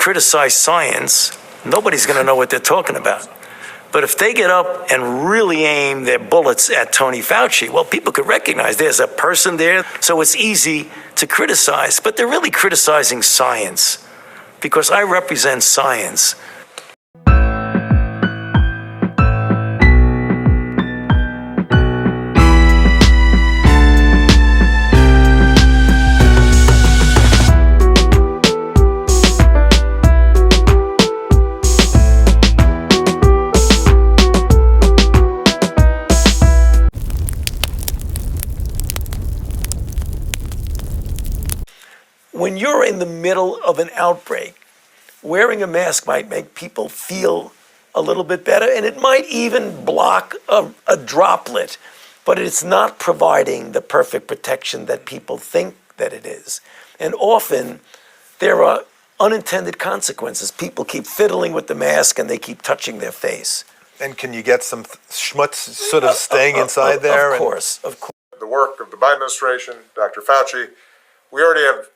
criticize science, nobody's going to know what they're talking about. But if they get up and really aim their bullets at Tony Fauci, well, people could recognize there's a person there, so it's easy to criticize. But they're really criticizing science, because I represent science. When you're in the middle of an outbreak, wearing a mask might make people feel a little bit better, and it might even block a droplet, but it's not providing the perfect protection that people think that it is. And often there are unintended consequences. People keep fiddling with the mask and they keep touching their face. And can you get some schmutz sort of staying inside there? Of course. The work of the Biden administration, Dr. Fauci, we already have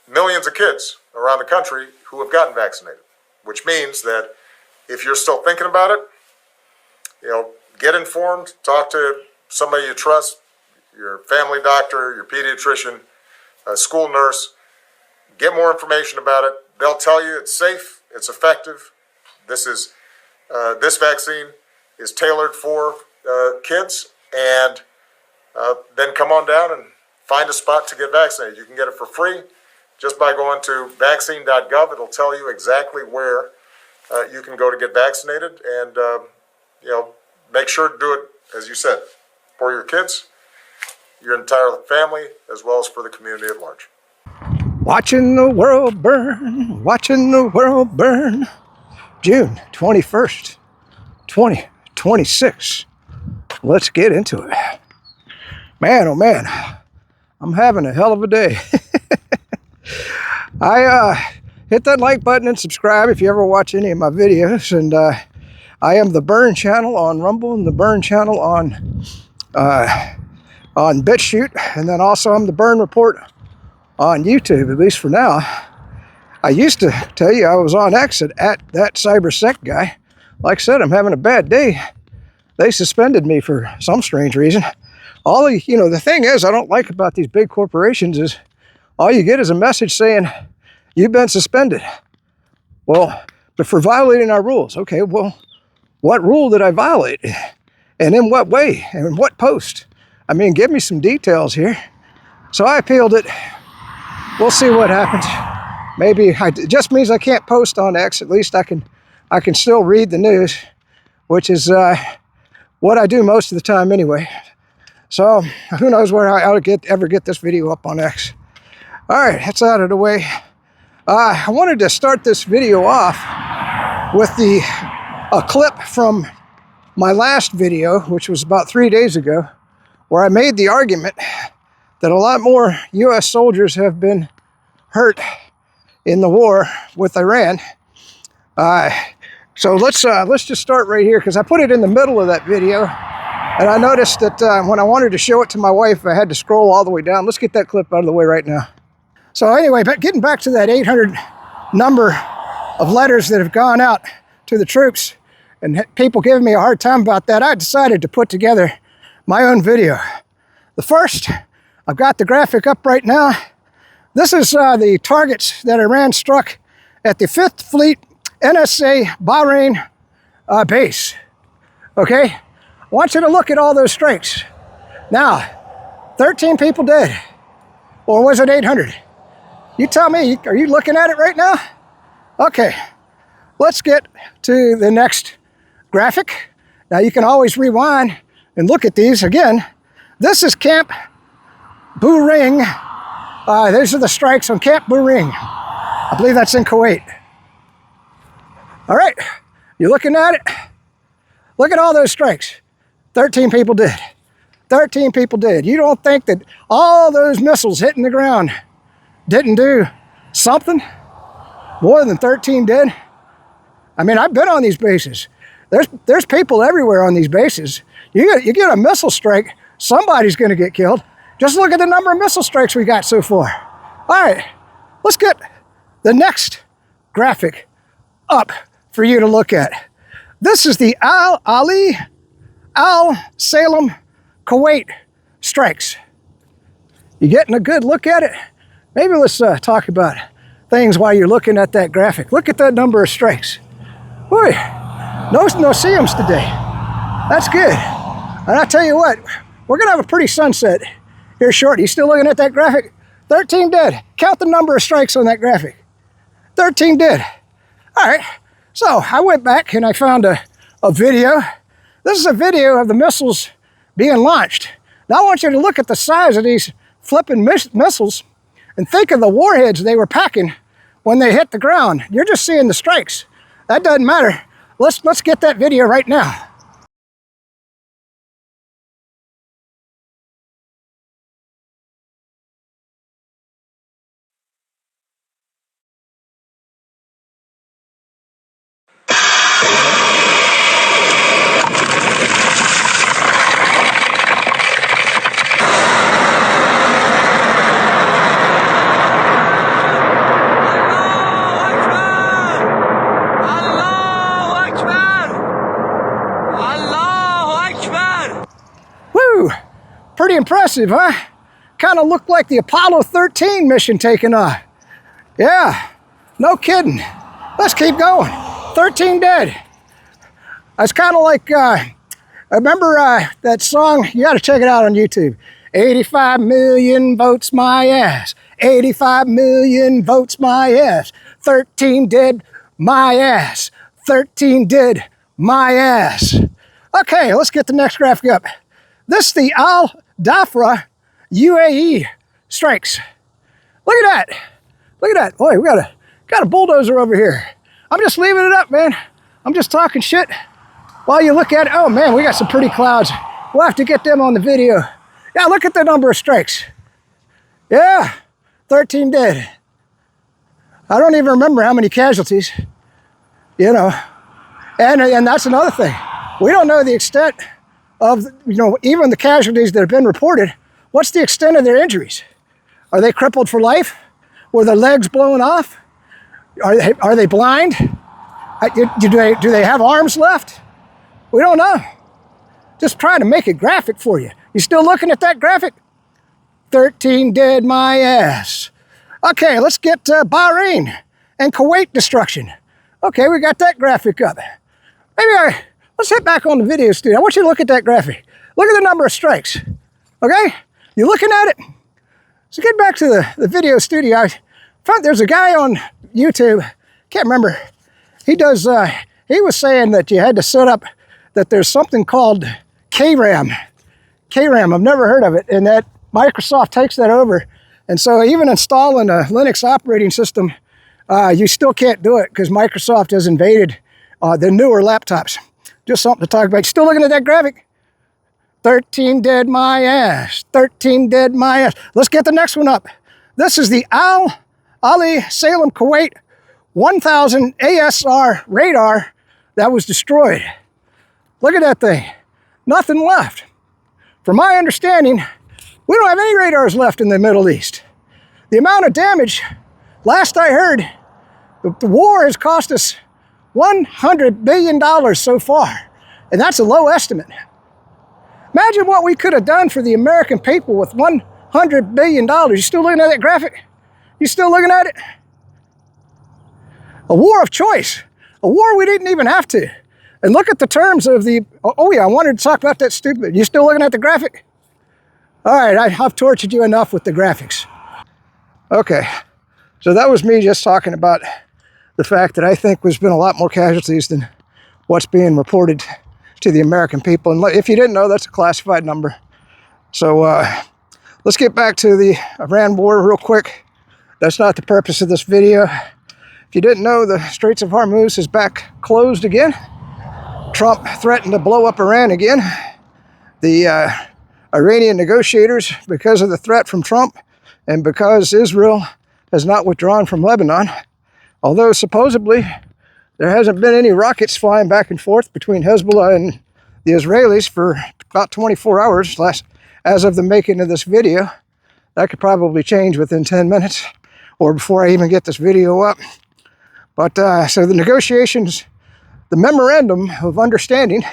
millions of kids around the country who have gotten vaccinated, which means that if you're still thinking about it, get informed, talk to somebody you trust, your family doctor, your pediatrician, a school nurse, get more information about it. They'll tell you it's safe, it's effective. This vaccine is tailored for kids, and then come on down and find a spot to get vaccinated. You can get it for free. Just by going to vaccine.gov, it'll tell you exactly where you can go to get vaccinated, and make sure to do it, as you said, for your kids, your entire family, as well as for the community at large. Watching the world burn, watching the world burn. June 21st, 2026. Let's get into it. Man, oh man, I'm having a hell of a day. Hit that like button and subscribe if you ever watch any of my videos. And I am the Burn channel on Rumble and the Burn channel on BitChute, and then also I'm the Burn Report on YouTube, at least for now. I used to tell you I was on X at ThatCyberSecurityGuy. Like I said, I'm having a bad day. They suspended me for some strange reason. The thing is, I don't like about these big corporations is all you get is a message saying, you've been suspended. Well, but for violating our rules. Okay, well, what rule did I violate? And in what way? And in what post? I mean, give me some details here. So I appealed it. We'll see what happens. Maybe it just means I can't post on X. At least I can still read the news, which is what I do most of the time anyway. So who knows where I'll ever get this video up on X. All right, that's out of the way. I wanted to start this video off with a clip from my last video, which was about 3 days ago, where I made the argument that a lot more U.S. soldiers have been hurt in the war with Iran. So let's just start right here, because I put it in the middle of that video, and I noticed that when I wanted to show it to my wife, I had to scroll all the way down. Let's get that clip out of the way right now. So anyway, but getting back to that 800 number of letters that have gone out to the troops and people giving me a hard time about that, I decided to put together my own video. The first, I've got the graphic up right now. This is the targets that Iran struck at the 5th Fleet NSA Bahrain base. Okay? I want you to look at all those strikes. Now, 13 people dead. Or was it 800? You tell me, are you looking at it right now? Okay, let's get to the next graphic. Now you can always rewind and look at these again. This is Camp Buring. These are the strikes on Camp Buring. I believe that's in Kuwait. All right, you looking at it? Look at all those strikes. 13 people dead. 13 people dead. You don't think that all those missiles hitting the ground didn't do something? More than 13 dead? I mean, I've been on these bases. There's people everywhere on these bases. You get a missile strike, somebody's going to get killed. Just look at the number of missile strikes we got so far. All right, let's get the next graphic up for you to look at. This is the Al Salem Kuwait strikes. You getting a good look at it? Maybe let's talk about things while you're looking at that graphic. Look at that number of strikes. Boy, no seams today. That's good. And I tell you what, we're gonna have a pretty sunset here shortly. You still looking at that graphic? 13 dead. Count the number of strikes on that graphic. 13 dead. All right, so I went back and I found a video. This is a video of the missiles being launched. Now I want you to look at the size of these flipping missiles and think of the warheads they were packing when they hit the ground. You're just seeing the strikes. That doesn't matter. Let's get that video right now. Pretty impressive, huh? Kind of looked like the Apollo 13 mission taking off. Yeah, no kidding. Let's keep going. 13 dead. That's kind of like, I remember that song, you got to check it out on YouTube. 85 million votes my ass. 85 million votes my ass. 13 dead my ass. 13 dead my ass. Okay, let's get the next graphic up. This is the Al Dhafra UAE strikes. Look at that. Look at that. Boy, we got a bulldozer over here. I'm just leaving it up, man. I'm just talking shit while you look at it. Oh man, we got some pretty clouds. We'll have to get them on the video. Yeah, look at the number of strikes. Yeah, 13 dead. I don't even remember how many casualties, you know. And that's another thing. We don't know the extent of, even the casualties that have been reported. What's the extent of their injuries? Are they crippled for life? Were their legs blown off? Are they blind? Do they have arms left? We don't know. Just trying to make it graphic for you. You still looking at that graphic? 13 dead my ass. Okay, let's get Bahrain and Kuwait destruction. Okay, we got that graphic up. Let's hit back on the video studio. I want you to look at that graphic. Look at the number of strikes, okay? You looking at it? So get back to the video studio. I found there's a guy on YouTube, can't remember. He was saying that you had to set up, that there's something called KRAM. KRAM, I've never heard of it, and that Microsoft takes that over. And so even installing a Linux operating system, you still can't do it because Microsoft has invaded the newer laptops. Just something to talk about. You still looking at that graphic? 13 dead my ass. 13 dead my ass. Let's get the next one up. This is the Al Salem Kuwait 1000 ASR radar that was destroyed. Look at that thing. Nothing left. From my understanding, we don't have any radars left in the Middle East. The amount of damage, last I heard, the war has cost us $100 billion so far, and that's a low estimate. Imagine what we could have done for the American people with $100 billion. You still looking at that graphic? You still looking at it? A war of choice, a war we didn't even have to. And look at the terms of the, oh yeah, I wanted to talk about that stupid. You still looking at the graphic? All right, I've tortured you enough with the graphics. Okay, so that was me just talking about the fact that I think there's been a lot more casualties than what's being reported to the American people. And if you didn't know, that's a classified number. So let's get back to the Iran war real quick. That's not the purpose of this video. If you didn't know, the Straits of Hormuz is back closed again. Trump threatened to blow up Iran again. The Iranian negotiators, because of the threat from Trump and because Israel has not withdrawn from Lebanon, although supposedly there hasn't been any rockets flying back and forth between Hezbollah and the Israelis for about 24 hours as of the making of this video. That could probably change within 10 minutes or before I even get this video up. But so the negotiations, the memorandum of understanding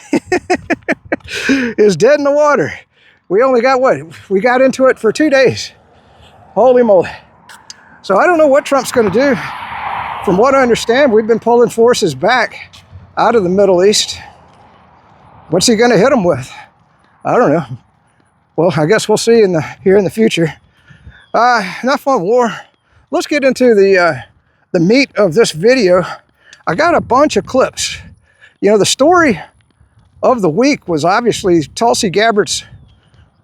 is dead in the water. We only got we got into it for 2 days. Holy moly. So I don't know what Trump's going to do. From what I understand, we've been pulling forces back out of the Middle East. What's he going to hit them with? I don't know. Well, I guess we'll see here in the future. Enough on war. Let's get into the meat of this video. I got a bunch of clips. You know, the story of the week was obviously Tulsi Gabbard's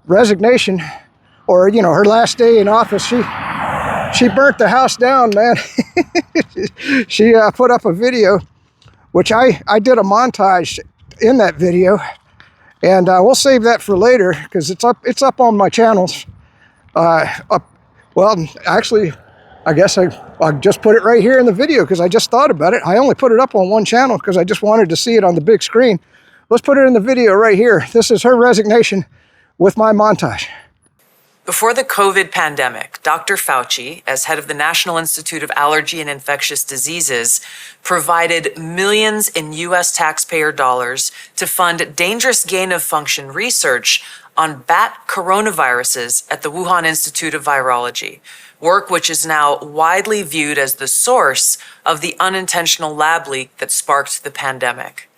resignation, or, you know, her last day in office. She burnt the house down, man. She put up a video, which I did a montage in that video, and we'll save that for later because it's up on my channels. Well, actually, I guess I just put it right here in the video because I just thought about it. I only put it up on one channel because I just wanted to see it on the big screen. Let's put it in the video right here. This is her resignation with my montage. Before the COVID pandemic, Dr. Fauci, as head of the National Institute of Allergy and Infectious Diseases, provided millions in U.S. taxpayer dollars to fund dangerous gain-of-function research on bat coronaviruses at the Wuhan Institute of Virology, work which is now widely viewed as the source of the unintentional lab leak that sparked the pandemic.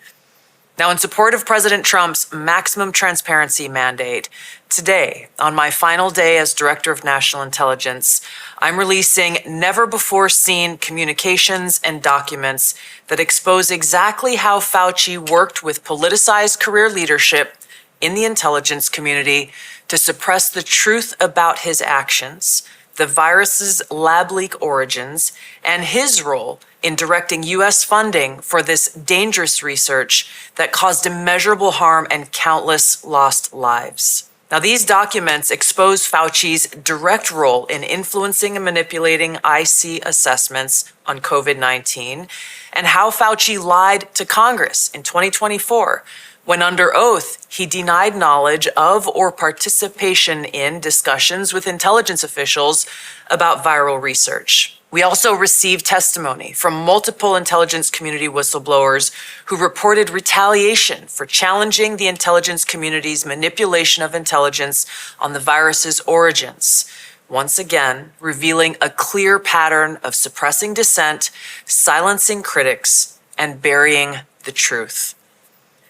Now, in support of President Trump's maximum transparency mandate, today, on my final day as Director of National Intelligence, I'm releasing never-before-seen communications and documents that expose exactly how Fauci worked with politicized career leadership in the intelligence community to suppress the truth about his actions, the virus's lab leak origins, and his role in directing U.S. funding for this dangerous research that caused immeasurable harm and countless lost lives. Now, these documents expose Fauci's direct role in influencing and manipulating IC assessments on COVID-19 and how Fauci lied to Congress in 2024 when under oath he denied knowledge of or participation in discussions with intelligence officials about viral research. We also received testimony from multiple intelligence community whistleblowers who reported retaliation for challenging the intelligence community's manipulation of intelligence on the virus's origins, once again revealing a clear pattern of suppressing dissent, silencing critics, and burying the truth.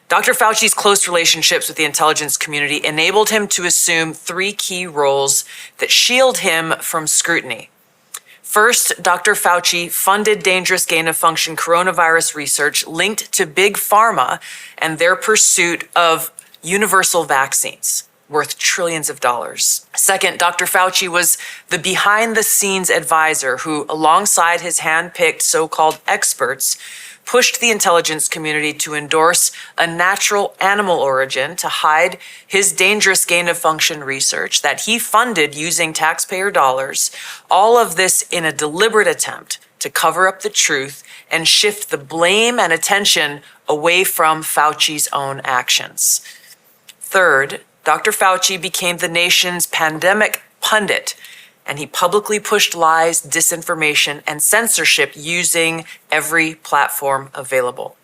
Dr. Fauci's close relationships with the intelligence community enabled him to assume 3 key roles that shield him from scrutiny. First, Dr. Fauci funded dangerous gain-of-function coronavirus research linked to Big Pharma and their pursuit of universal vaccines worth trillions of dollars. Second, Dr. Fauci was the behind-the-scenes advisor who, alongside his hand-picked so-called experts, pushed the intelligence community to endorse a natural animal origin to hide his dangerous gain-of-function research that he funded using taxpayer dollars, all of this in a deliberate attempt to cover up the truth and shift the blame and attention away from Fauci's own actions. Third, Dr. Fauci became the nation's pandemic pundit, and he publicly pushed lies, disinformation, and censorship using every platform available.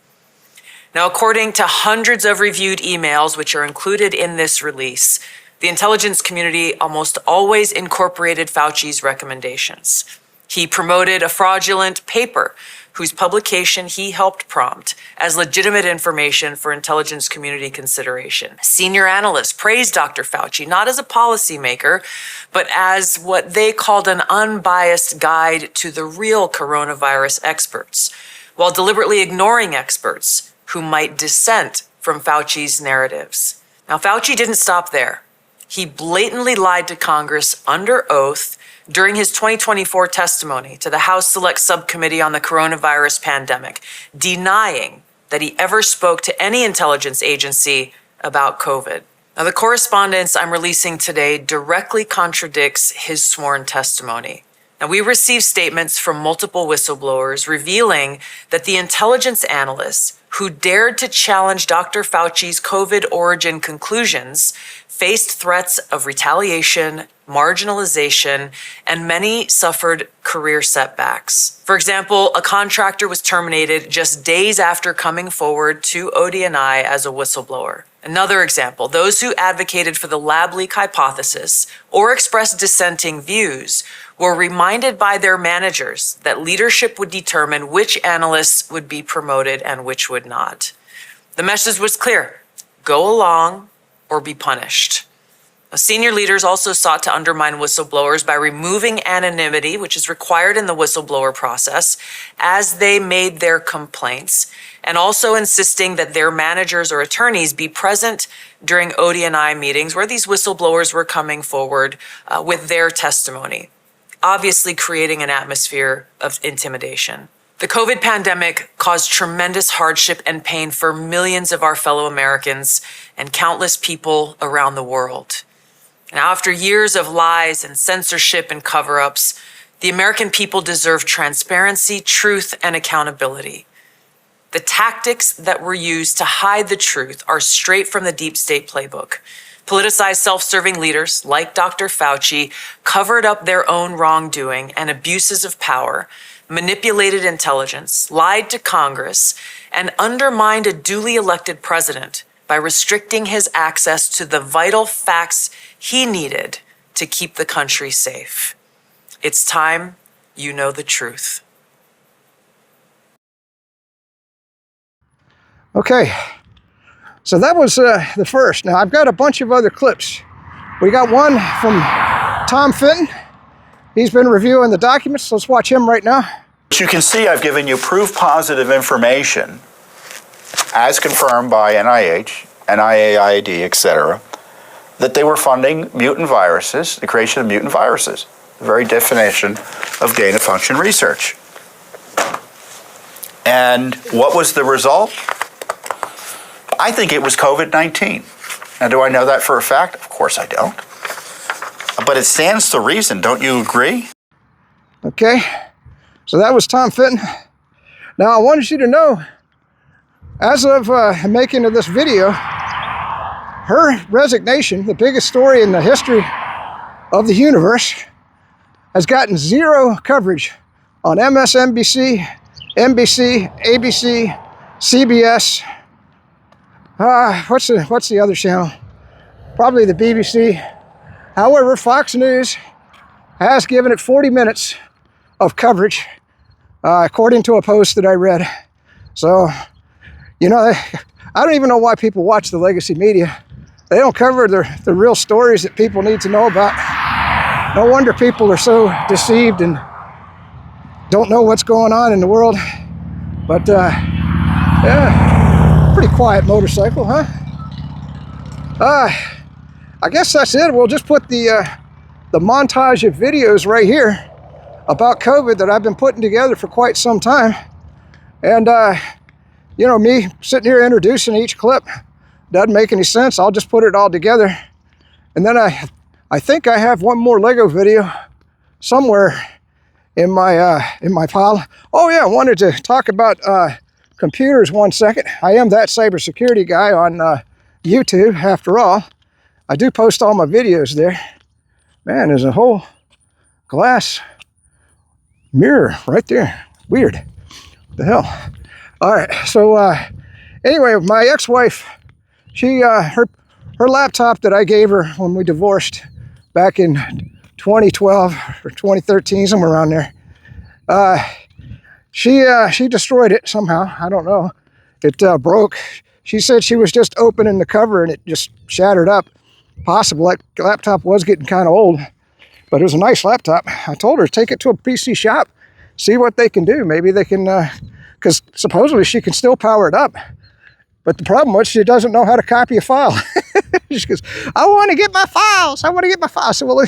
Now, according to hundreds of reviewed emails, which are included in this release, the intelligence community almost always incorporated Fauci's recommendations. He promoted a fraudulent paper whose publication he helped prompt as legitimate information for intelligence community consideration. Senior analysts praised Dr. Fauci not as a policymaker, but as what they called an unbiased guide to the real coronavirus experts, while deliberately ignoring experts who might dissent from Fauci's narratives. Now, Fauci didn't stop there. He blatantly lied to Congress under oath during his 2024 testimony to the House Select Subcommittee on the Coronavirus Pandemic, denying that he ever spoke to any intelligence agency about COVID. Now, the correspondence I'm releasing today directly contradicts his sworn testimony. Now, we received statements from multiple whistleblowers revealing that the intelligence analysts who dared to challenge Dr. Fauci's COVID origin conclusions faced threats of retaliation, marginalization, and many suffered career setbacks. For example, a contractor was terminated just days after coming forward to ODNI as a whistleblower. Another example, those who advocated for the lab leak hypothesis or expressed dissenting views were reminded by their managers that leadership would determine which analysts would be promoted and which would not. The message was clear: go along or be punished. Senior leaders also sought to undermine whistleblowers by removing anonymity, which is required in the whistleblower process, as they made their complaints, and also insisting that their managers or attorneys be present during ODNI meetings where these whistleblowers were coming forward with their testimony, obviously creating an atmosphere of intimidation. The COVID pandemic caused tremendous hardship and pain for millions of our fellow Americans and countless people around the world. Now, after years of lies and censorship and cover-ups, the American people deserve transparency, truth, and accountability. The tactics that were used to hide the truth are straight from the deep state playbook. Politicized self-serving leaders like Dr. Fauci covered up their own wrongdoing and abuses of power, manipulated intelligence, lied to Congress, and undermined a duly elected president by restricting his access to the vital facts he needed to keep the country safe. It's time you know the truth. Okay, so that was the first. Now I've got a bunch of other clips. We got one from Tom Fitton. He's been reviewing the documents. Let's watch him right now. As you can see, I've given you proof positive information as confirmed by NIH, NIAID, etc., that they were funding mutant viruses, the creation of mutant viruses, the very definition of gain-of-function research. And what was the result? I think it was COVID-19. Now, do I know that for a fact? Of course I don't. But it stands to reason, don't you agree? Okay, so that was Tom Fitton. Now I wanted you to know, as of making of this video, her resignation, the biggest story in the history of the universe, has gotten zero coverage on MSNBC, NBC, ABC, CBS. What's the other channel? Probably the BBC. However, Fox News has given it 40 minutes of coverage, according to a post that I read. So, you know, I don't even know why people watch the legacy media. They don't cover the real stories that people need to know about. No wonder people are so deceived and don't know what's going on in the world. But, yeah, pretty quiet motorcycle, huh? I guess that's it. We'll just put the montage of videos right here about COVID that I've been putting together for quite some time. And, you know, me sitting here introducing each clip doesn't make any sense. I'll just put it all together. And then I think I have one more Lego video somewhere in my pile. Oh yeah, I wanted to talk about computers 1 second. I am that cybersecurity guy on YouTube, after all. I do post all my videos there. Man, there's a whole glass mirror right there. Weird. What the hell? All right, so anyway, my ex-wife, she her laptop that I gave her when we divorced back in 2012 or 2013, somewhere around there, she destroyed it somehow. I don't know. It broke. She said she was just opening the cover and it just shattered up. Possible. That laptop was getting kind of old, but it was a nice laptop. I told her to take it to a PC shop, see what they can do. Maybe they can, because supposedly she can still power it up. But the problem was she doesn't know how to copy a file. She goes, I want to get my files. I want to get my files. So, well,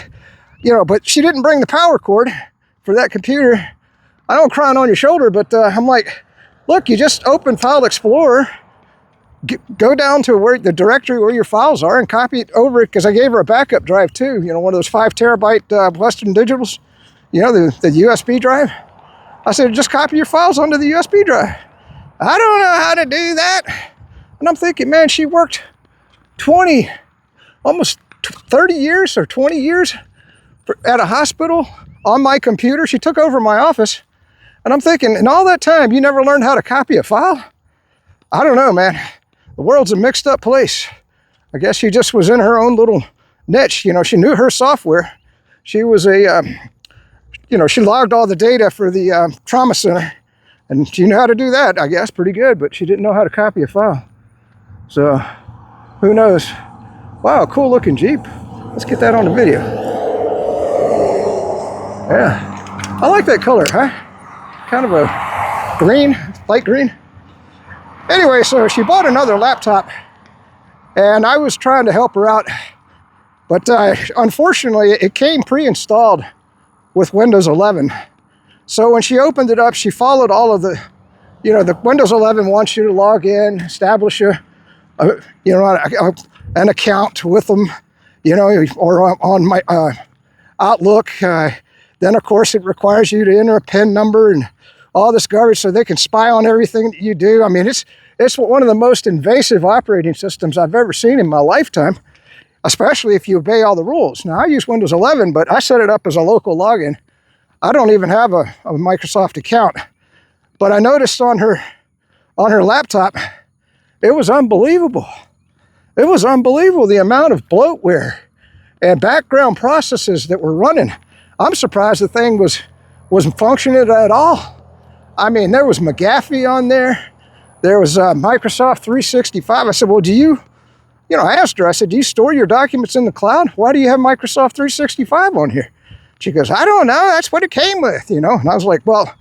you know, but she didn't bring the power cord for that computer. I don't crying on your shoulder, but I'm like, look, you just open File Explorer, go down to where the directory where your files are and copy it over, because I gave her a backup drive too. You know, one of those 5 terabyte Western Digitals, you know, the USB drive. I said, just copy your files onto the USB drive. I don't know how to do that. And I'm thinking, man, she worked almost 30 years or 20 years at a hospital on my computer. She took over my office. And I'm thinking, in all that time, you never learned how to copy a file? I don't know, man. The world's a mixed up place. I guess she just was in her own little niche. You know, she knew her software. She was she logged all the data for the trauma center. And she knew how to do that, I guess, pretty good. But she didn't know how to copy a file. So, who knows? Wow, cool looking Jeep. Let's get that on the video. Yeah, I like that color, huh? Kind of a green, light green. Anyway, so she bought another laptop and I was trying to help her out, but unfortunately it came pre-installed with Windows 11. So when she opened it up, she followed all of the Windows 11 wants you to log in, establish an account with them, or on my Outlook. Then of course it requires you to enter a PIN number and all this garbage so they can spy on everything that you do. I mean, it's one of the most invasive operating systems I've ever seen in my lifetime, especially if you obey all the rules. Now, I use Windows 11, but I set it up as a local login. I don't even have a Microsoft account. But I noticed on her laptop, it was unbelievable. It was unbelievable, the amount of bloatware and background processes that were running. I'm surprised the thing wasn't functioning at all. I mean, there was McAfee on there. There was Microsoft 365. I said, well, I asked her, I said, do you store your documents in the cloud? Why do you have Microsoft 365 on here? She goes, I don't know. That's what it came with, And I was like, well,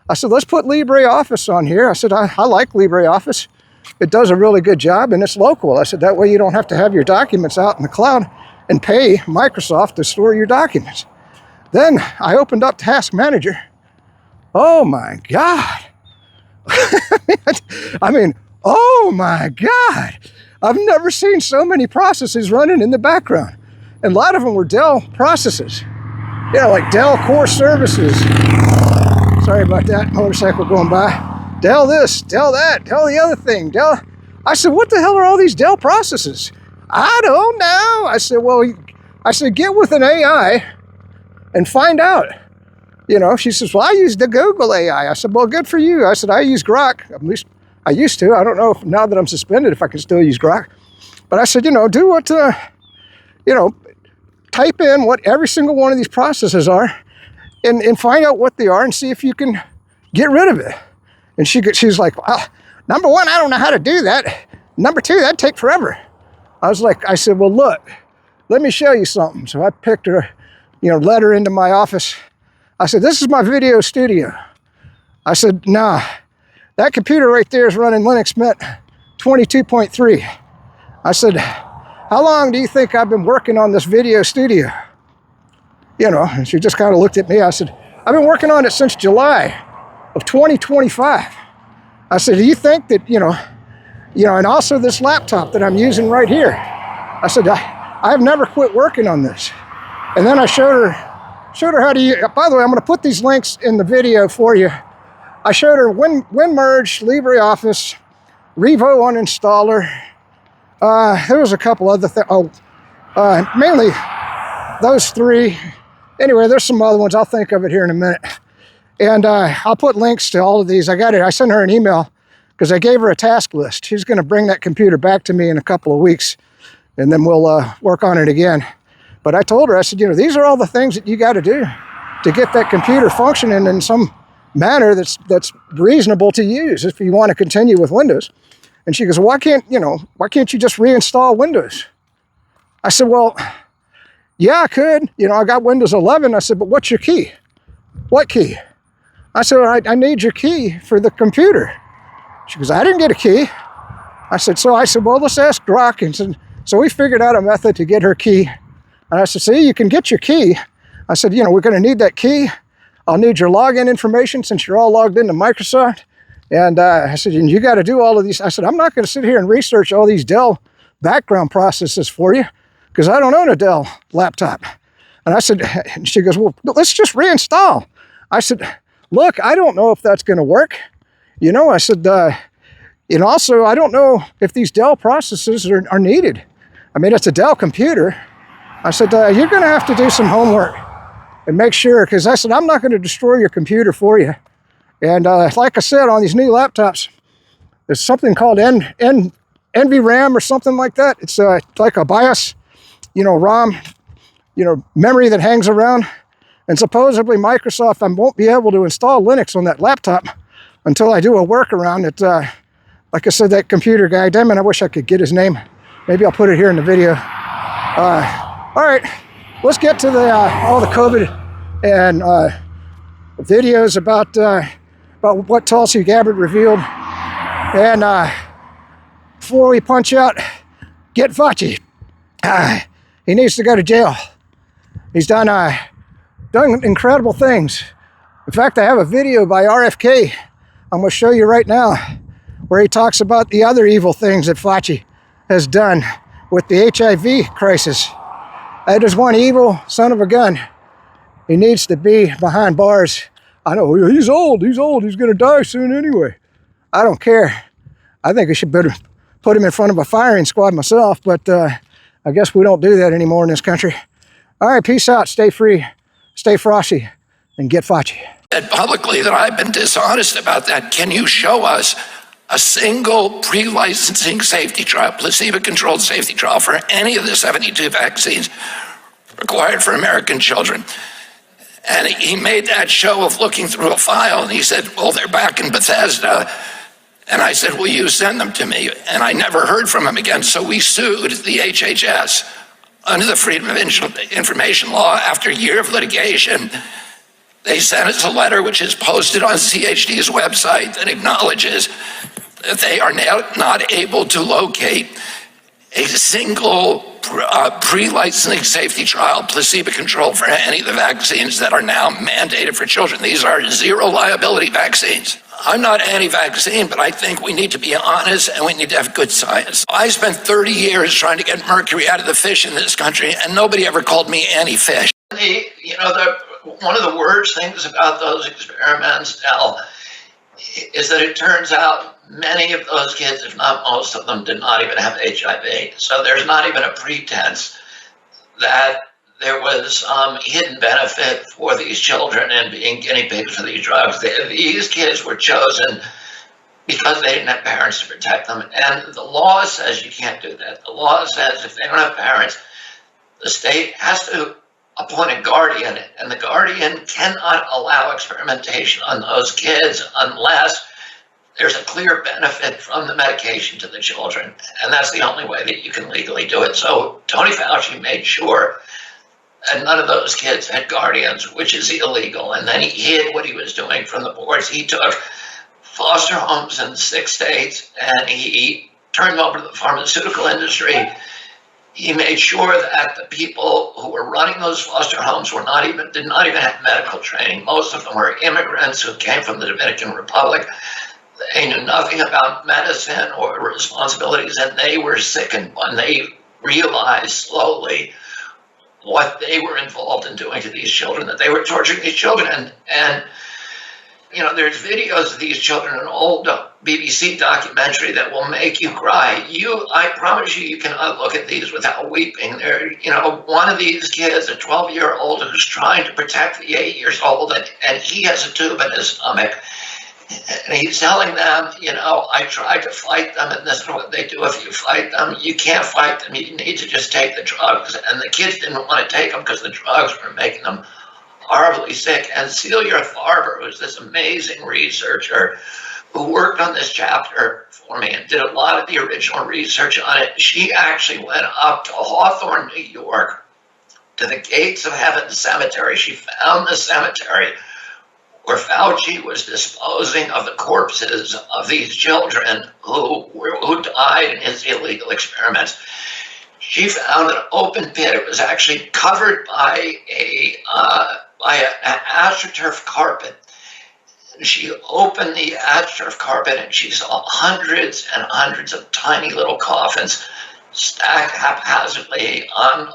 I said, let's put LibreOffice on here. I said, I like LibreOffice. It does a really good job and it's local. I said, that way you don't have to have your documents out in the cloud and pay Microsoft to store your documents. Then I opened up Task Manager. Oh my God. I mean, oh my God. I've never seen so many processes running in the background. And a lot of them were Dell processes. Yeah, like Dell Core Services. Sorry about that, motorcycle going by. Dell this, Dell that, Dell the other thing, Dell. I said, what the hell are all these Dell processes? I don't know. I said, get with an AI and find out. She says, well, I use the Google AI. I said, well, good for you. I said, I use Grok. At least I used to. I don't know if now that I'm suspended if I can still use Grok. But I said, do what, type in what every single one of these processes are and find out what they are and see if you can get rid of it. And she's like, well, number one, I don't know how to do that. Number two, that'd take forever. I said, well, look, let me show you something. So I picked her, led her into my office. I said, this is my video studio. I said, nah, that computer right there is running Linux Mint 22.3. I said, how long do you think I've been working on this video studio? And she just kind of looked at me. I said, I've been working on it since July of 2025. I said, do you think that, and also this laptop that I'm using right here. I said, I've never quit working on this. And then I showed her how to use, by the way, I'm going to put these links in the video for you. I showed her WinMerge, LibreOffice, Revo Uninstaller. There was a couple other things. Mainly those three. Anyway, there's some other ones. I'll think of it here in a minute. And I'll put links to all of these. I sent her an email because I gave her a task list. She's going to bring that computer back to me in a couple of weeks, and then we'll work on it again. But I told her, I said, these are all the things that you got to do to get that computer functioning in some manner that's reasonable to use if you want to continue with Windows. And she goes, why can't you just reinstall Windows? I said, well, yeah, I could. I got Windows 11. I said, but what's your key? What key? I said, I need your key for the computer. She goes, I didn't get a key. I said, well, let's ask Grok. And so we figured out a method to get her key. And I said, see, you can get your key. I said, we're going to need that key. I'll need your login information since you're all logged into Microsoft. And I said, and you got to do all of these. I said, I'm not going to sit here and research all these Dell background processes for you because I don't own a Dell laptop. And I said, and she goes, well, let's just reinstall. I said, look, I don't know if that's going to work. I said, also, I don't know if these Dell processes are needed. I mean, it's a Dell computer. I said, you're going to have to do some homework and make sure, because I said, I'm not going to destroy your computer for you. And like I said, on these new laptops, there's something called NVRAM or something like that. It's like a BIOS, ROM, memory that hangs around. And supposedly Microsoft, I won't be able to install Linux on that laptop until I do a workaround. Like I said, that computer guy, damn it, I wish I could get his name. Maybe I'll put it here in the video. All right, let's get to all the COVID and videos about what Tulsi Gabbard revealed. And before we punch out, get Fauci. He needs to go to jail. He's done incredible things. In fact, I have a video by RFK I'm going to show you right now where he talks about the other evil things that Fauci has done with the HIV crisis. That is one evil son of a gun. He needs to be behind bars. I know, he's old, he's going to die soon anyway. I don't care. I think we should put him in front of a firing squad myself, but I guess we don't do that anymore in this country. All right, peace out, stay free, stay frosty, and get Fauci. Said publicly that I've been dishonest about that. Can you show us a single pre-licensing safety trial, placebo-controlled safety trial for any of the 72 vaccines required for American children? And he made that show of looking through a file, and he said, well, they're back in Bethesda. And I said, will you send them to me? And I never heard from him again, so we sued the HHS under the Freedom of Information Law. After a year of litigation, they sent us a letter which is posted on CHD's website that acknowledges that they are now not able to locate a single pre-licensing safety trial, placebo-controlled, for any of the vaccines that are now mandated for children. These are zero liability vaccines. I'm not anti-vaccine, but I think we need to be honest and we need to have good science. I spent 30 years trying to get mercury out of the fish in this country, and nobody ever called me anti-fish. One of the worst things about those experiments, Dell, is that it turns out many of those kids, if not most of them, did not even have HIV. So there's not even a pretense that there was some hidden benefit for these children in being guinea pigs for these drugs. These kids were chosen because they didn't have parents to protect them. And the law says you can't do that. The law says if they don't have parents, the state has to appoint a guardian, and the guardian cannot allow experimentation on those kids unless there's a clear benefit from the medication to the children. And that's the only way that you can legally do it. So Tony Fauci made sure that none of those kids had guardians, which is illegal. And then he hid what he was doing from the boards. He took foster homes in 6 states and he turned them over to the pharmaceutical industry. He made sure that the people who were running those foster homes did not even have medical training. Most of them were immigrants who came from the Dominican Republic. They knew nothing about medicine or responsibilities, and they were sickened when they realized slowly what they were involved in doing to these children, that they were torturing these children. And there's videos of these children, an old BBC documentary that will make you cry. I promise you cannot look at these without weeping. One of these kids, a 12-year-old who's trying to protect the 8-year-old, and he has a tube in his stomach. And he's telling them, I tried to fight them, and this is what they do if you fight them. You can't fight them. You need to just take the drugs. And the kids didn't want to take them because the drugs were making them horribly sick. And Celia Farber, who's this amazing researcher who worked on this chapter for me and did a lot of the original research on it, she actually went up to Hawthorne, New York, to the Gates of Heaven Cemetery. She found the cemetery where Fauci was disposing of the corpses of these children who died in his illegal experiments. She found an open pit. It was actually covered by an astroturf carpet. She opened the astroturf carpet and she saw hundreds and hundreds of tiny little coffins stacked haphazardly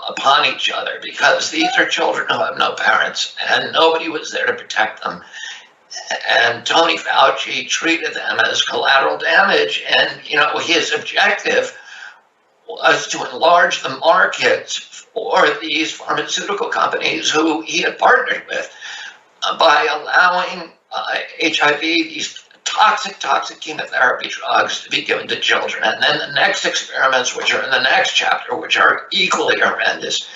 upon each other, because these are children who have no parents and nobody was there to protect them. And Tony Fauci treated them as collateral damage. And, his objective was to enlarge the markets for these pharmaceutical companies who he had partnered with by allowing HIV, these toxic chemotherapy drugs, to be given to children. And then the next experiments, which are in the next chapter, which are equally horrendous,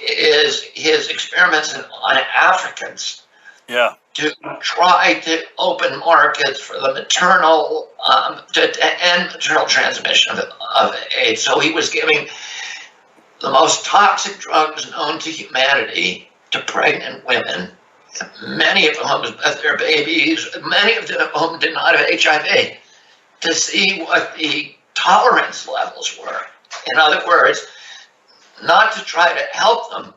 is his experiments on Africans. Yeah. To try to open markets for the maternal, to end maternal transmission of AIDS. So he was giving the most toxic drugs known to humanity to pregnant women, many of whom with their babies, many of whom did not have HIV, to see what the tolerance levels were. In other words, not to try to help them,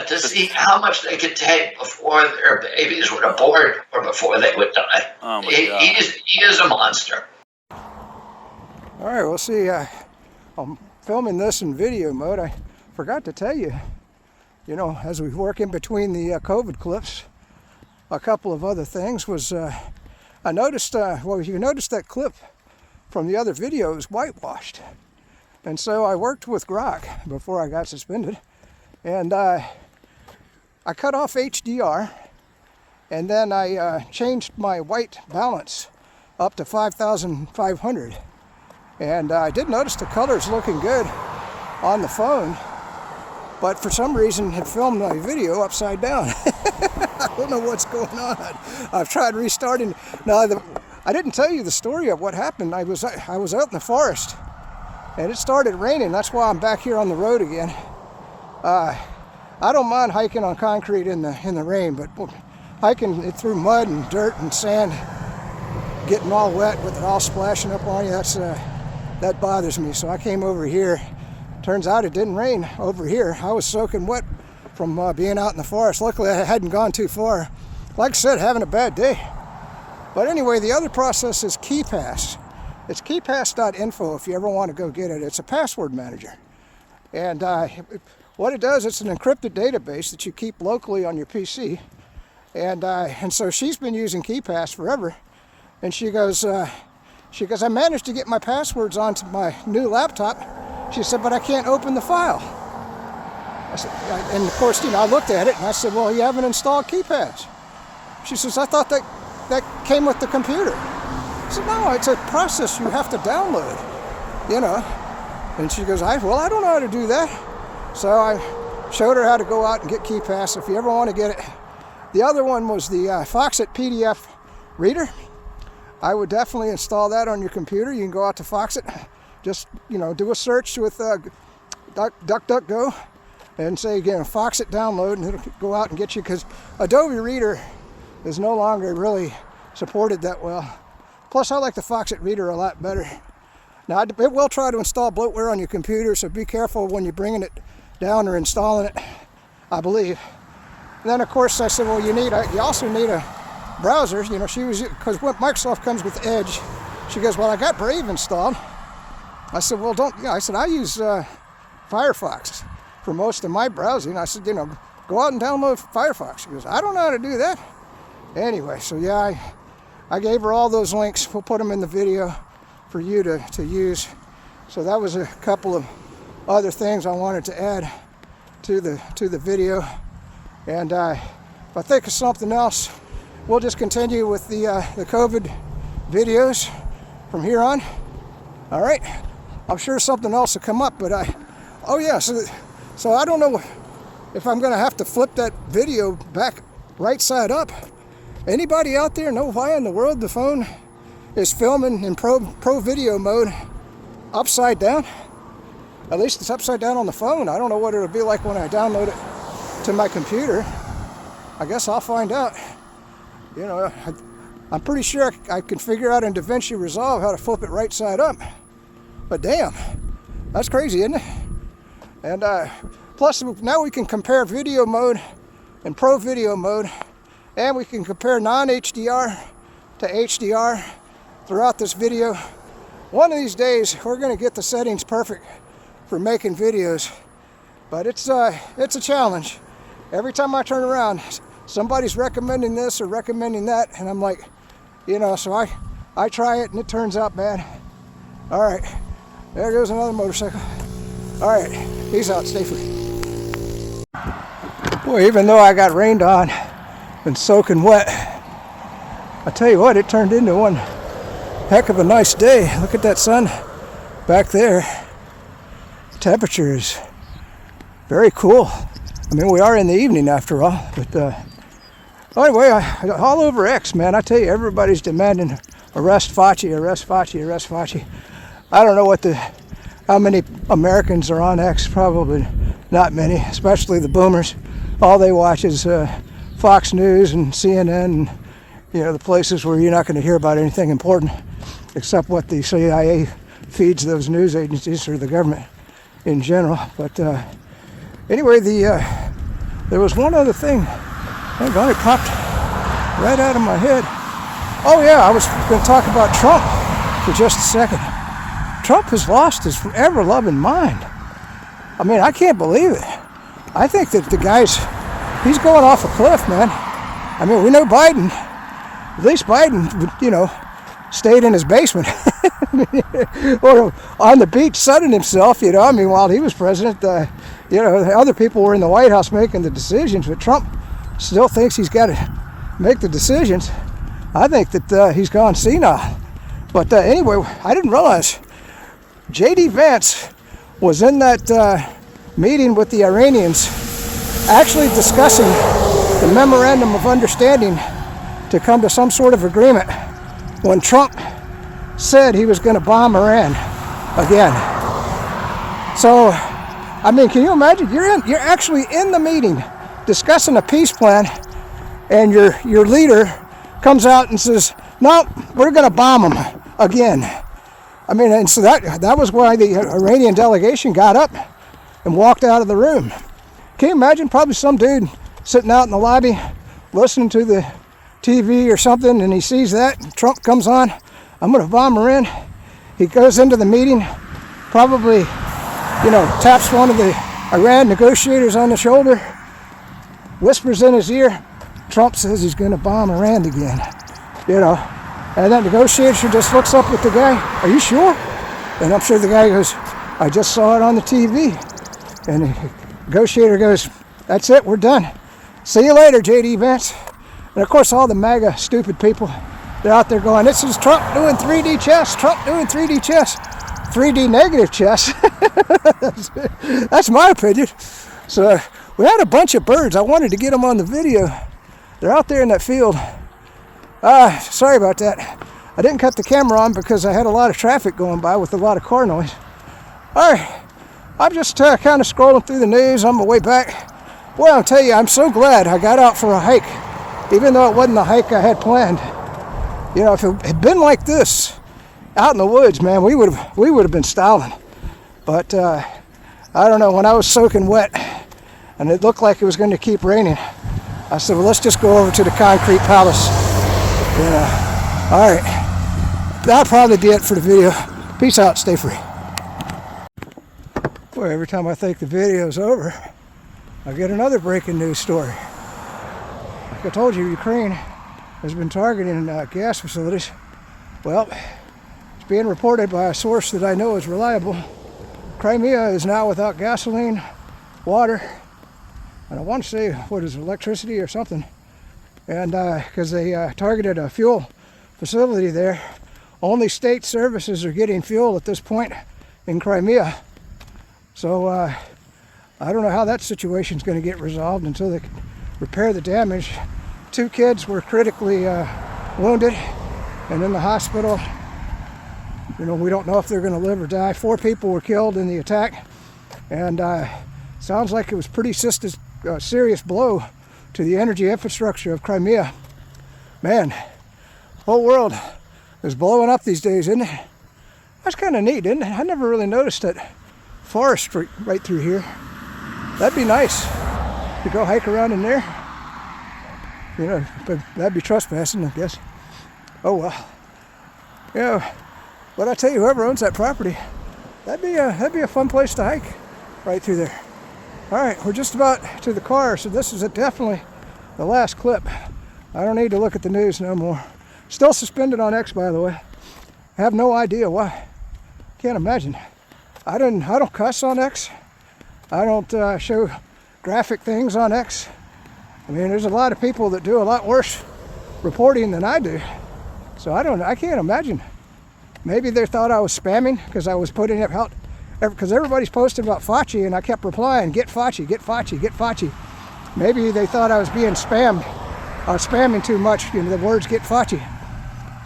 to see how much they could take before their babies would abort or before they would die. Oh my God. He is a monster. All right, we'll see. I'm filming this in video mode. I forgot to tell you, as we work in between the COVID clips, a couple of other things was I noticed, you noticed that clip from the other video is whitewashed. And so I worked with Grok before I got suspended, and I cut off HDR, and then I changed my white balance up to 5,500. And I did notice the color's looking good on the phone, but for some reason it filmed my video upside down. I don't know what's going on. I've tried restarting. Now, I didn't tell you the story of what happened. I was out in the forest, and it started raining. That's why I'm back here on the road again. I don't mind hiking on concrete in the rain, but hiking it through mud and dirt and sand, getting all wet with it all splashing up on you, that bothers me. So I came over here. Turns out it didn't rain over here. I was soaking wet from being out in the forest. Luckily, I hadn't gone too far. Like I said, having a bad day. But anyway, the other process is KeePass. It's KeePass.info if you ever want to go get it. It's a password manager. And what it does, it's an encrypted database that you keep locally on your PC. And so she's been using KeePass forever. And she goes, I managed to get my passwords onto my new laptop. She said, but I can't open the file. I said, and of course, I looked at it and I said, well, you haven't installed KeePass. She says, I thought that came with the computer. I said, no, it's a process you have to download, And she goes, I don't know how to do that. So I showed her how to go out and get KeePass if you ever want to get it. The other one was the Foxit PDF Reader. I would definitely install that on your computer. You can go out to Foxit, just do a search with DuckDuckGo and say again Foxit download, and it'll go out and get you, because Adobe Reader is no longer really supported that well. Plus, I like the Foxit Reader a lot better. Now, it will try to install bloatware on your computer, so be careful when you're bringing it down or installing it, I believe. And then, of course, I said, well, you also need a browser. Because Microsoft comes with Edge. She goes, well, I got Brave installed. I said, well, I use Firefox for most of my browsing. I said, go out and download Firefox. She goes, I don't know how to do that. Anyway, so yeah, I gave her all those links. We'll put them in the video for you to use. So that was a couple of other things I wanted to add to the video. And if I think of something else, we'll just continue with the COVID videos from here on. All right. I'm sure something else will come up, but so I don't know if I'm going to have to flip that video back right side up. Anybody out there know why in the world the phone is filming in pro video mode upside down? At least it's upside down on the phone. I don't know what it'll be like when I download it to my computer. I guess I'll find out. I'm pretty sure I can figure out in DaVinci Resolve how to flip it right side up. But damn, that's crazy, isn't it? And plus, now we can compare video mode and pro video mode, and we can compare non-HDR to HDR throughout this video. One of these days, we're going to get the settings perfect for making videos, but it's a challenge. Every time I turn around, somebody's recommending this or recommending that, and I'm like, so I try it and it turns out bad. All right, There goes another motorcycle. All right, peace out, stay free. Boy, even though I got rained on and soaking wet, I tell you what, it turned into one heck of a nice day. Look at that sun back there. The temperature is very cool. I mean, we are in the evening after all, but anyway, all over X, man, I tell you, everybody's demanding arrest Fauci, arrest Fauci, arrest Fauci. I don't know how many Americans are on X, probably not many, especially the boomers. All they watch is Fox News and CNN and, you know, the places where you're not going to hear about anything important except what the CIA feeds those news agencies or the government in general. But anyway, there was one other thing. Thank God it popped right out of my head. Oh yeah, I was going to talk about Trump for just a second. Trump has lost his ever-loving mind. I mean, I can't believe it. I think that he's going off a cliff, man. I mean, we know Biden, at least Biden, you know, stayed in his basement or on the beach sunning himself, you know. I mean, while he was president, you know, the other people were in the White House making the decisions, but Trump still thinks he's got to make the decisions. I think that he's gone senile. But anyway, I didn't realize J.D. Vance was in that meeting with the Iranians, actually discussing the memorandum of understanding to come to some sort of agreement when Trump said he was going to bomb Iran again. So, I mean, can you imagine? You're actually in the meeting discussing a peace plan, and your leader comes out and says, "No, we're going to bomb them again." I mean, and so that was why the Iranian delegation got up and walked out of the room. Can you imagine? Probably some dude sitting out in the lobby listening to the TV or something, and he sees that. Trump comes on, "I'm going to bomb Iran." He goes into the meeting, probably, you know, taps one of the Iran negotiators on the shoulder, whispers in his ear, Trump says he's going to bomb Iran again, you know. And that negotiator just looks up at the guy, "Are you sure?" And I'm sure the guy goes, "I just saw it on the TV." And the negotiator goes, "That's it, we're done. See you later, J.D. Vance." And of course, all the MAGA stupid people, they're out there going, "This is Trump doing 3D chess, Trump doing 3D chess." 3D negative chess. That's my opinion. So we had a bunch of birds. I wanted to get them on the video. They're out there in that field. Sorry about that. I didn't cut the camera on because I had a lot of traffic going by with a lot of car noise. All right, I'm just kind of scrolling through the news on my way back. Well, I'll tell you, I'm so glad I got out for a hike, even though it wasn't the hike I had planned. You know, if it had been like this out in the woods, man, we would have been styling. But I don't know, when I was soaking wet and it looked like it was going to keep raining, I said, well, let's just go over to the concrete palace. Yeah. All right, that'll probably be it for the video. Peace out, stay free. Boy, every time I think the video's over, I get another breaking news story. Like I told you, Ukraine has been targeting gas facilities. Well, it's being reported by a source that I know is reliable. Crimea is now without gasoline, water, and I want to say, what is it, electricity or something. And because they targeted a fuel facility there, only state services are getting fuel at this point in Crimea. So I don't know how that situation's going to get resolved until they can repair the damage. 2 kids were critically wounded and in the hospital. You know, we don't know if they're going to live or die. 4 people were killed in the attack, and sounds like it was pretty serious blow to the energy infrastructure of Crimea. Man, whole world is blowing up these days, isn't it? That's kind of neat, isn't it? I never really noticed that forest right through here. That'd be nice to go hike around in there. You know, but that'd be trespassing, I guess. Oh well. Yeah, but I tell you, whoever owns that property, that'd be a fun place to hike right through there. All right, we're just about to the car, so this is definitely the last clip. I don't need to look at the news no more. Still suspended on X, by the way. I have no idea why. Can't imagine. I don't cuss on X. I don't show graphic things on X. I mean, there's a lot of people that do a lot worse reporting than I do. So I can't imagine. Maybe they thought I was spamming because I was putting it out, because everybody's posting about Fauci and I kept replying, get Fauci, get Fauci, get Fauci. Maybe they thought I was being spammed. I was spamming too much, the words get Fauci.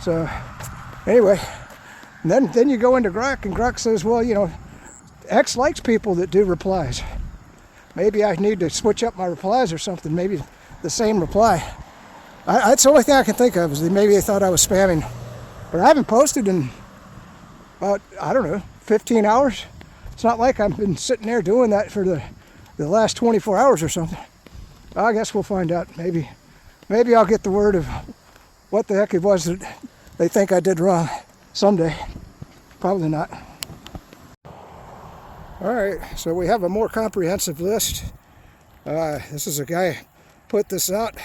So anyway, and then you go into Grok and Grok says, well, X likes people that do replies. Maybe I need to switch up my replies or something, maybe the same reply. That's the only thing I can think of, is that maybe they thought I was spamming. But I haven't posted in about, 15 hours. It's not like I've been sitting there doing that for the last 24 hours or something. I guess we'll find out. Maybe I'll get the word of what the heck it was that they think I did wrong someday. Probably not. All right, so we have a more comprehensive list. This is a guy put this out. It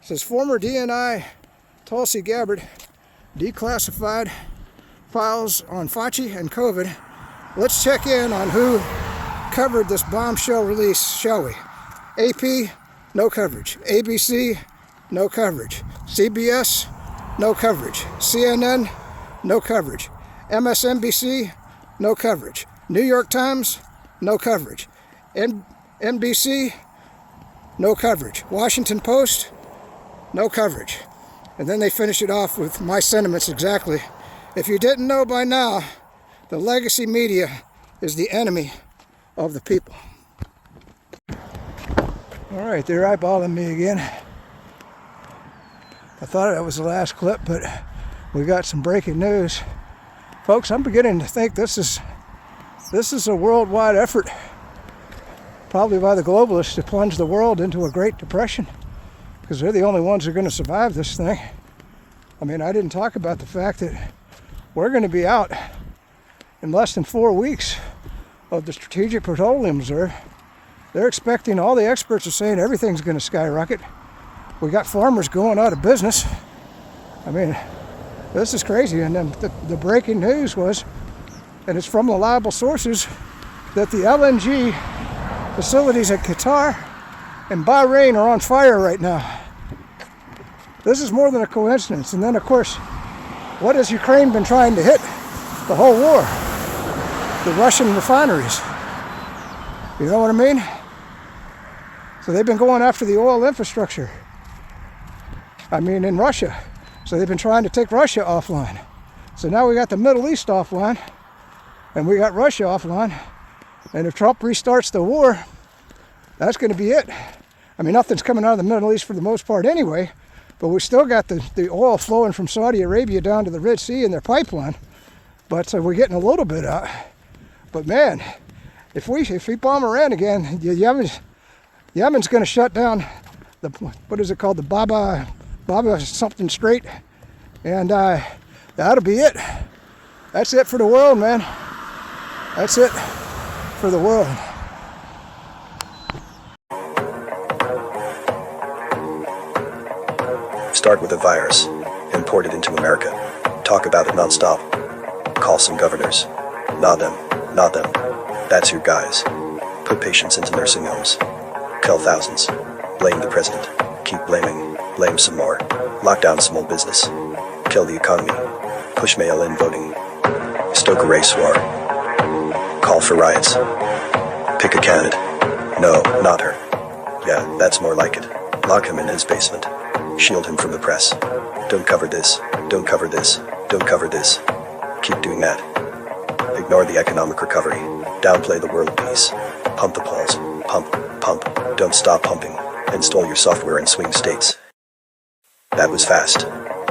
says former DNI Tulsi Gabbard declassified files on Fauci and COVID. Let's check in on who covered this bombshell release, shall we? AP, no coverage. ABC, no coverage. CBS, no coverage. CNN, no coverage. MSNBC, no coverage. New York Times, no coverage. NBC, no coverage. Washington Post, no coverage. And then they finish it off with my sentiments exactly. If you didn't know by now, the legacy media is the enemy of the people. All right, they're eyeballing me again. I thought that was the last clip, but we got some breaking news. Folks, I'm beginning to think this is a worldwide effort, probably by the globalists, to plunge the world into a Great Depression, because they're the only ones who are going to survive this thing. I mean, I didn't talk about the fact that we're going to be out in less than 4 weeks of the Strategic Petroleum Reserve. They're expecting, all the experts are saying everything's going to skyrocket. We got farmers going out of business. I mean, this is crazy. And then the breaking news was, and it's from reliable sources, that the LNG facilities at Qatar and Bahrain are on fire right now. This is more than a coincidence. And then, of course, what has Ukraine been trying to hit the whole war? The Russian refineries. You know what I mean? So they've been going after the oil infrastructure. I mean, in Russia. So they've been trying to take Russia offline. So now we got the Middle East offline, and we got Russia offline. And if Trump restarts the war, that's going to be it. I mean, nothing's coming out of the Middle East for the most part anyway, but we still got the oil flowing from Saudi Arabia down to the Red Sea in their pipeline. But we're getting a little bit out. But man, if we bomb Iran again, Yemen's going to shut down the, what is it called, the Baba something Strait, and that'll be it. That's it for the world, man. That's it for the world. Start with a virus, import it into America, talk about it nonstop, call some governors, nod them, that's your guys. Put patients into nursing homes, kill thousands, blame the president, keep blaming, blame some more, lock down small business, kill the economy, push mail-in voting, stoke a race war, call for riots, pick a candidate, no, not her, yeah, that's more like it, lock him in his basement, shield him from the press, don't cover this, don't cover this, don't cover this, keep doing that, ignore the economic recovery, downplay the world peace, pump the polls, pump, don't stop pumping, install your software in swing states. That was fast.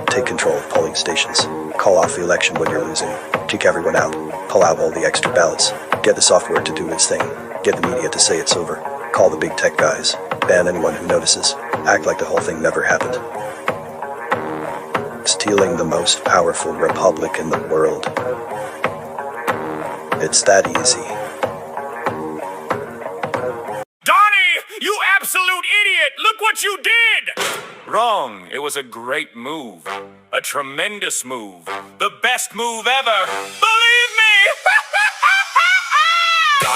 Take control of polling stations, call off the election when you're losing, kick everyone out, pull out all the extra ballots, get the software to do its thing, get the media to say it's over, call the big tech guys, ban anyone who notices, act like the whole thing never happened. Stealing the most powerful republic in the world. It's that easy. Donnie, you absolute idiot! Look what you did! Wrong. It was a great move. A tremendous move. The best move ever. Believe me!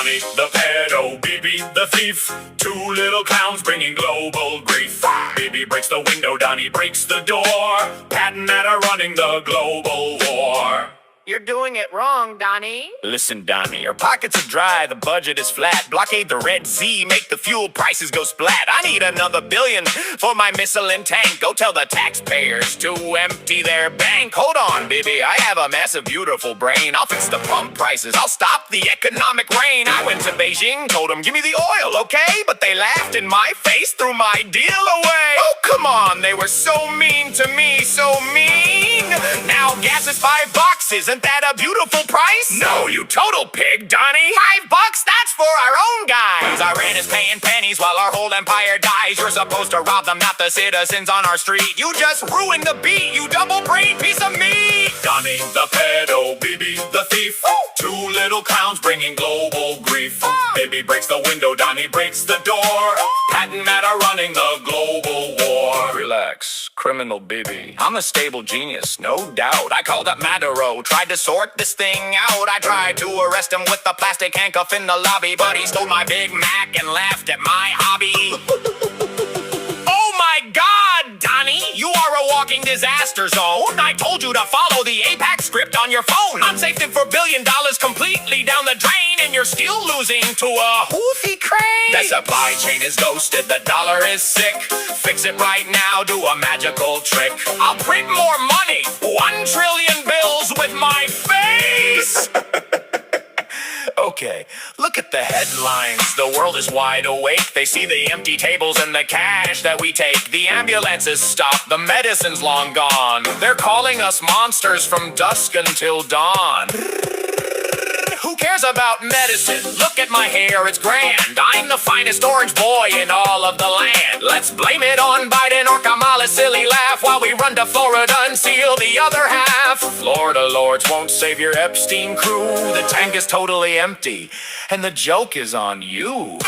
Donnie the pedo, Bibi the thief, two little clowns bringing global grief. Bibi breaks the window, Donnie breaks the door. Pat and Matt are running the global war. You're doing it wrong, Donnie. Listen, Donnie, our pockets are dry, the budget is flat. Blockade the Red Sea, make the fuel prices go splat. I need another billion for my missile and tank. Go tell the taxpayers to empty their bank. Hold on, baby, I have a massive, beautiful brain. I'll fix the pump prices, I'll stop the economic rain. I went to Beijing, told them, give me the oil, okay? But they laughed in my face, threw my deal away. Oh, come on, they were so mean to me, so mean. Now gas is $5, isn't that a beautiful price? No, you total pig, Donnie. $5, that's for our own guys. Iran is paying pennies while our whole empire dies. You're supposed to rob them, not the citizens on our street. You just ruined the beat, you double-brained piece of meat. Donnie the pedo, Bibi the thief, two little clowns bringing global grief. Bibi breaks the window, Donnie breaks the door. Pat and Matt are running the global war. Relax, criminal Bibi. I'm a stable genius, no doubt. I called up Maduro, tried to sort this thing out. I tried to arrest him with the plastic handcuff in the lobby, but he stole my Big Mac and laughed at my hobby. Oh my God, Donnie, you are a walking disaster zone. I told you to follow the APAC script on your phone. Unsafed for $1 billion completely down the drain, and you're still losing to a Houthi crane. The supply chain is ghosted, the dollar is sick. Fix it right now, do a magical trick. I'll print more money, 1 trillion bills with my face. Okay, look at the headlines. The world is wide awake. They see the empty tables and the cash that we take. The ambulances stop, the medicine's long gone. They're calling us monsters from dusk until dawn. Who cares about medicine? Look at my hair, it's grand. I'm the finest orange boy in all of the land. Let's blame it on Biden or Kamala's silly laugh while we run to Florida and seal the other half. Florida lords won't save your Epstein crew. The tank is totally empty, and the joke is on you.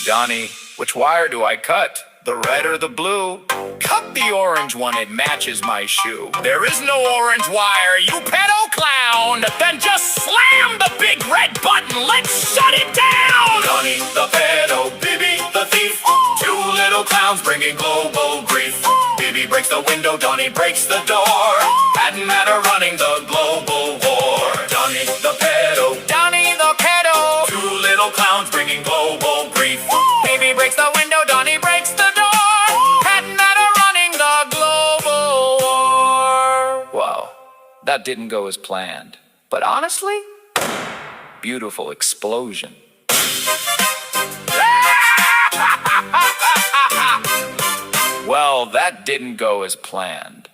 Donnie, which wire do I cut? The red or the blue? Cut the orange one, it matches my shoe. There is no orange wire, you pedo clown! Then just slam the big red button, let's shut it down! Donnie the pedo, Bibi the thief, two little clowns bringing global grief. Bibi breaks the window, Donnie breaks the door. Pat and Matt are running the global war. Donnie the pedo, Donnie the pedo, two little clowns bringing global grief. Bibi breaks the window, Donnie breaks the door. Pat and Matt are running the global war. Wow, that didn't go as planned. But honestly, beautiful explosion. Well, that didn't go as planned.